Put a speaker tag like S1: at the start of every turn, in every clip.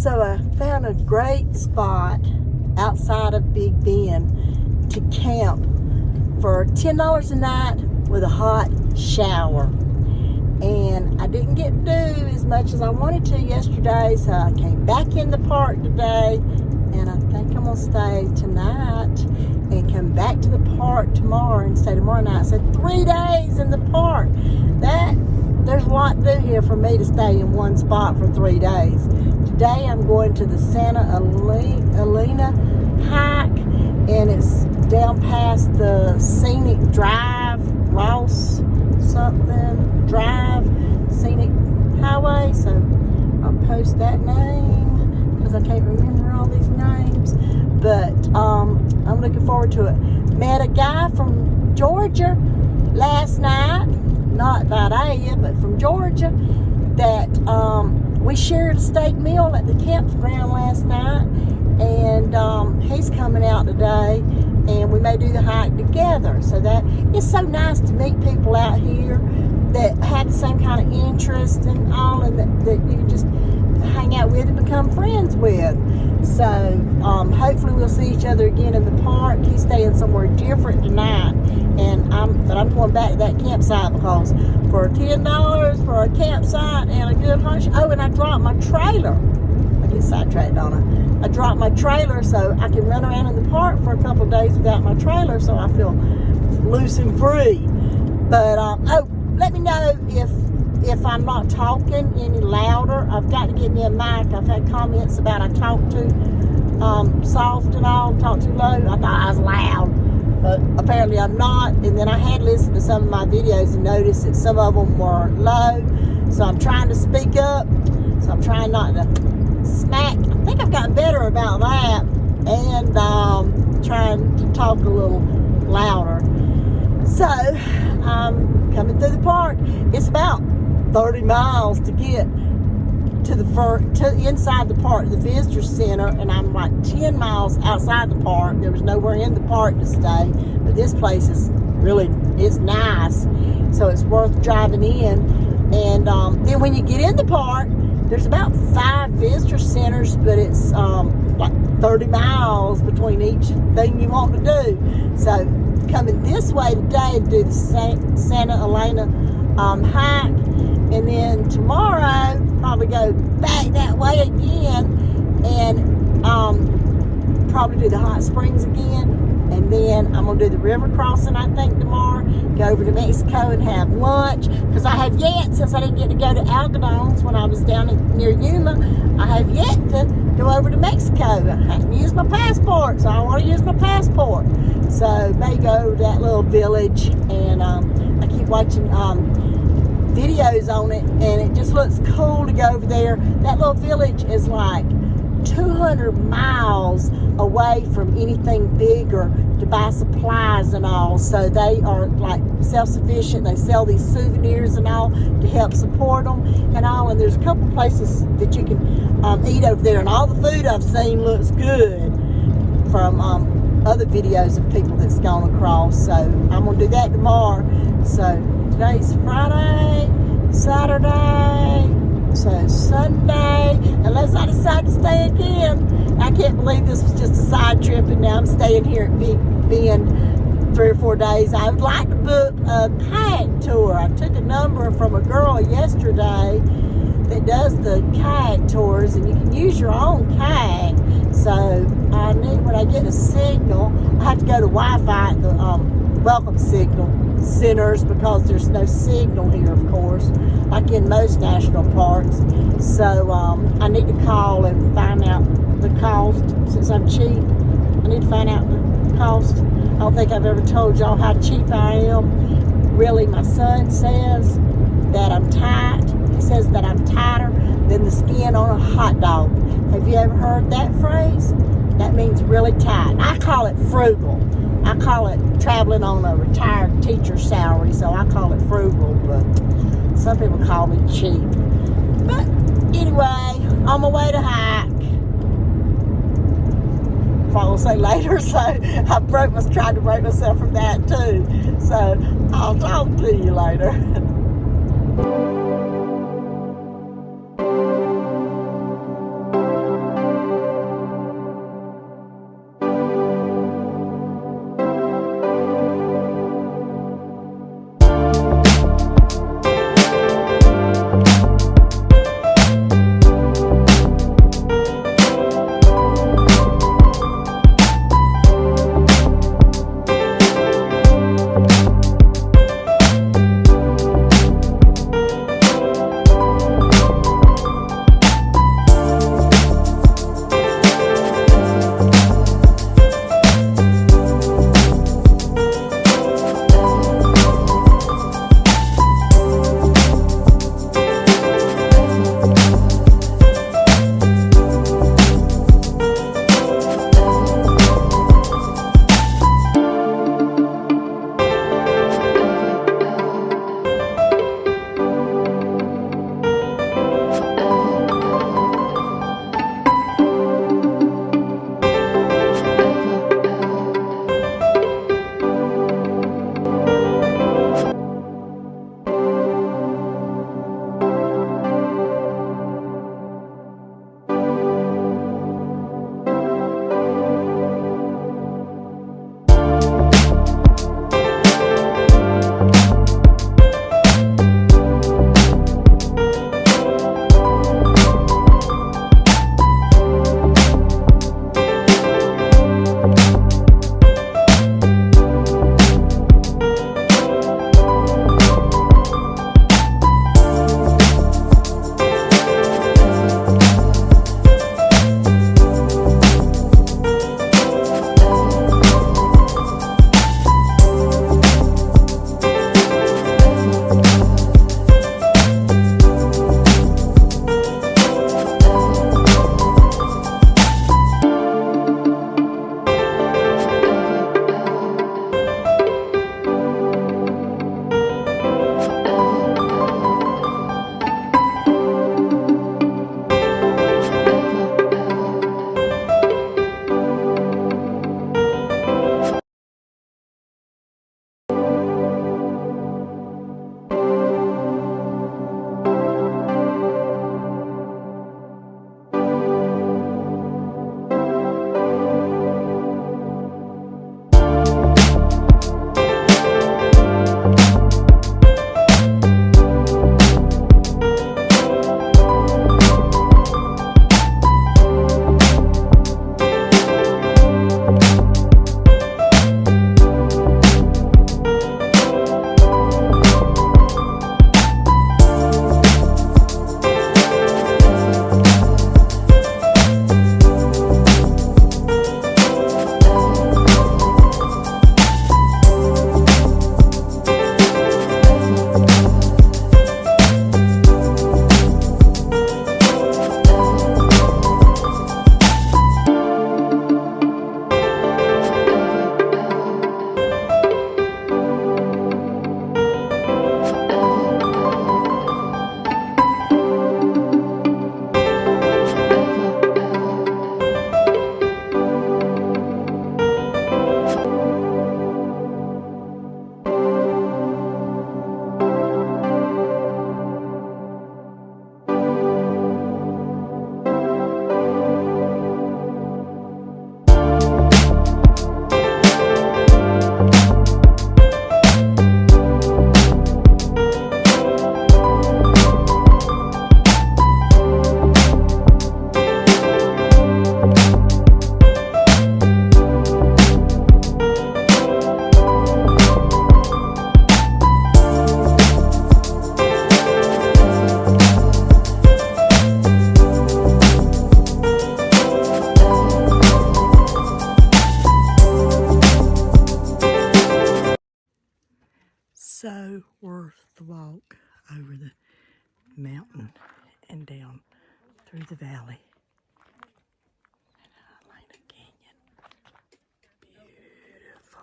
S1: So I found a great spot outside of Big Bend to camp for $10 a night with a hot shower. And I didn't get to do as much as I wanted to yesterday, so I came back in the park today, and I think I'm gonna stay tonight and come back to the park tomorrow and stay tomorrow night. So 3 days in the park. There's a lot to do here for me to stay in one spot for 3 days. Today I'm going to the Santa Elena hike, and it's down past the Scenic Drive, Ross something Drive, Scenic Highway. So I'll post that name because I can't remember all these names. But I'm looking forward to it. Met a guy from Georgia last night, not Vidalia, but from Georgia, that we shared a steak meal at the campground last night, and he's coming out today, and we may do the hike together. So that it's so nice to meet people out here that have the same kind of interest and all, and that you can just hang out with and become friends with. So hopefully we'll see each other again in the park. He's staying somewhere different tonight, and I'm going back to that campsite because for $10 for a campsite and a good hunch. Oh, and I dropped my trailer. I get sidetracked on it. I dropped my trailer so I can run around in the park for a couple of days without my trailer, so I feel loose and free. But let me know if I'm not talking any louder. I've got to get me a mic. I've had comments about I talk too soft and all, talk too low. I thought I was loud, but apparently I'm not. And then I had listened to some of my videos and noticed that some of them were low. So I'm trying to speak up. So I'm trying not to smack. I think I've gotten better about that, and trying to talk a little louder. So I'm coming through the park. It's about 30 miles to get to inside the park, the visitor center, and I'm like 10 miles outside the park. There was nowhere in the park to stay, but this place is it's nice, so it's worth driving in. And then when you get in the park, there's about 5 visitor centers, but it's like 30 miles between each thing you want to do. So coming this way today to do the Santa Elena hike, and then tomorrow probably go back that way again and probably do the hot springs again, and then I'm gonna do the river crossing I think tomorrow, go over to Mexico and have lunch, because I have yet, since I didn't get to go to Algodon's when I was down near Yuma, I have yet to go over to Mexico. I have to use my passport, so I want to use my passport. So may go to that little village, and I keep watching videos on it, and it just looks cool to go over there. That little village is like 200 miles away from anything bigger to buy supplies and all, so they are like self-sufficient. They sell these souvenirs and all to help support them and all, and there's a couple places that you can eat over there, and all the food I've seen looks good from other videos of people that's gone across. So I'm gonna do that tomorrow. So today's Friday, Saturday, so Sunday, unless I decide to stay again. I can't believe this was just a side trip, and now I'm staying here at Big Bend 3 or 4 days. I would like to book a kayak tour. I took a number from a girl yesterday that does the kayak tours, and you can use your own kayak. So I need, when I get a signal, I have to go to Wi-Fi at the welcome signal centers, because there's no signal here, of course, like in most national parks. So I need to call and find out the cost. Since I'm cheap, I need to find out the cost. I don't think I've ever told y'all how cheap I am. Really, my son says that I'm tight. He says that I'm tighter than the skin on a hot dog. Have you ever heard that phrase? That means really tight. I call it frugal. I call it traveling on a retired teacher's salary, so I call it frugal, but some people call me cheap. But anyway, on my way to hike. Probably say later, so I tried to break myself from that too. So I'll talk to you later. mountain and down through the valley. Elena Canyon. Beautiful.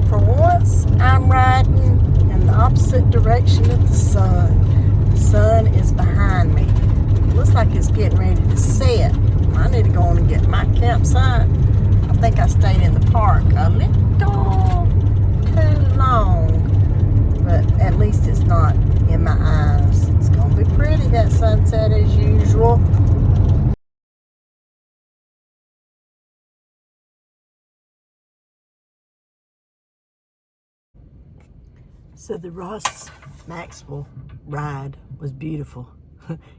S1: For once, I'm riding in the opposite direction of the sun. The sun is behind me. Looks like it's getting ready to set. I need to go on and get my campsite. I think I stayed in the park a little too long, but at least it's not in my eyes. It's gonna be pretty, that sunset, as usual. So the Ross Maxwell ride was beautiful.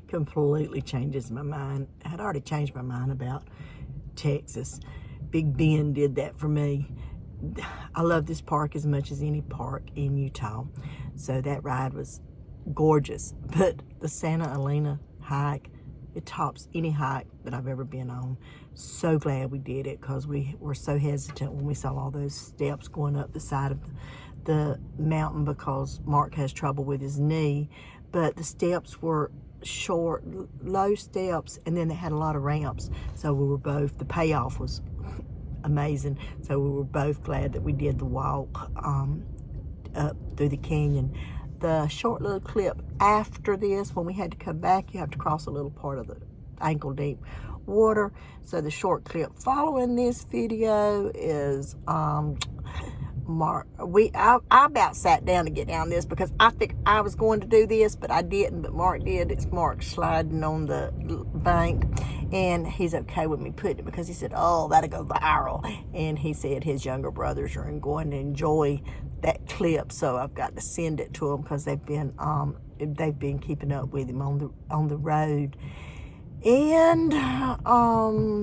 S1: Completely changes my mind. I had already changed my mind about Texas. Big Bend did that for me. I love this park as much as any park in Utah. So that ride was gorgeous. But the Santa Elena hike, it tops any hike that I've ever been on. So glad we did it, because we were so hesitant when we saw all those steps going up the side of the mountain, because Mark has trouble with his knee. But the steps were short, low steps, and then they had a lot of ramps. So we were both, the payoff was amazing. So we were both glad that we did the walk up through the canyon. The short little clip after this, when we had to come back, you have to cross a little part of the ankle deep water. So the short clip following this video is Mark, I about sat down to get down this, because I think I was going to do this, but I didn't, but Mark did. It's Mark sliding on the bank, and he's okay with me putting it, because he said, oh, that'll go viral, and he said his younger brothers are going to enjoy that clip, so I've got to send it to them, because they've been keeping up with him on the road. And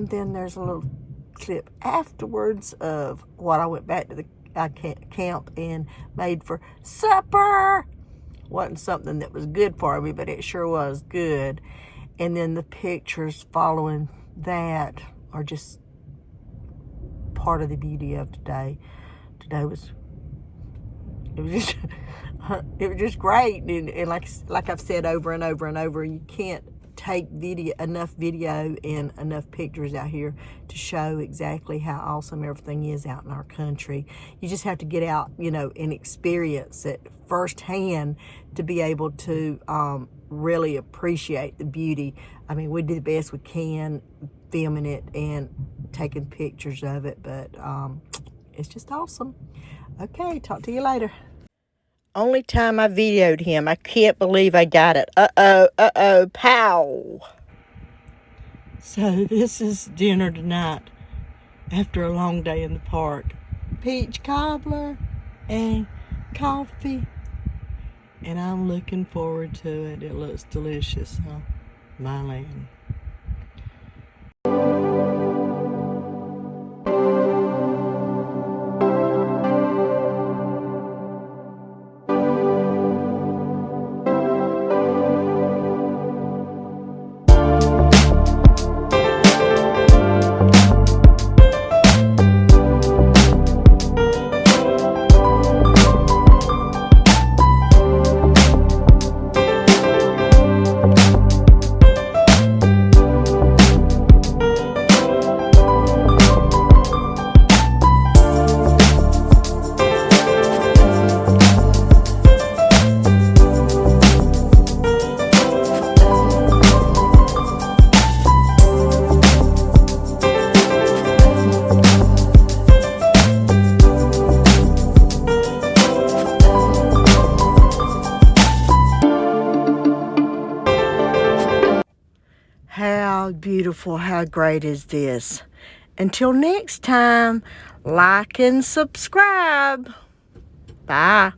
S1: then there's a little clip afterwards of what I went back to the camp and made for supper. Wasn't something that was good for me, but it sure was good. And then the pictures following that are just part of the beauty of today. It was just great. And like I've said over and over and over, you can't take enough video and enough pictures out here to show exactly how awesome everything is out in our country. You just have to get out, and experience it firsthand to be able to really appreciate the beauty. I mean, we do the best we can filming it and taking pictures of it, but it's just awesome. Okay, talk to you later. Only time I videoed him. I can't believe I got it. Uh-oh, pow. So this is dinner tonight after a long day in the park. Peach cobbler and coffee. And I'm looking forward to it. It looks delicious, huh? My land. How beautiful, how great is this? Until next time, like and subscribe. Bye.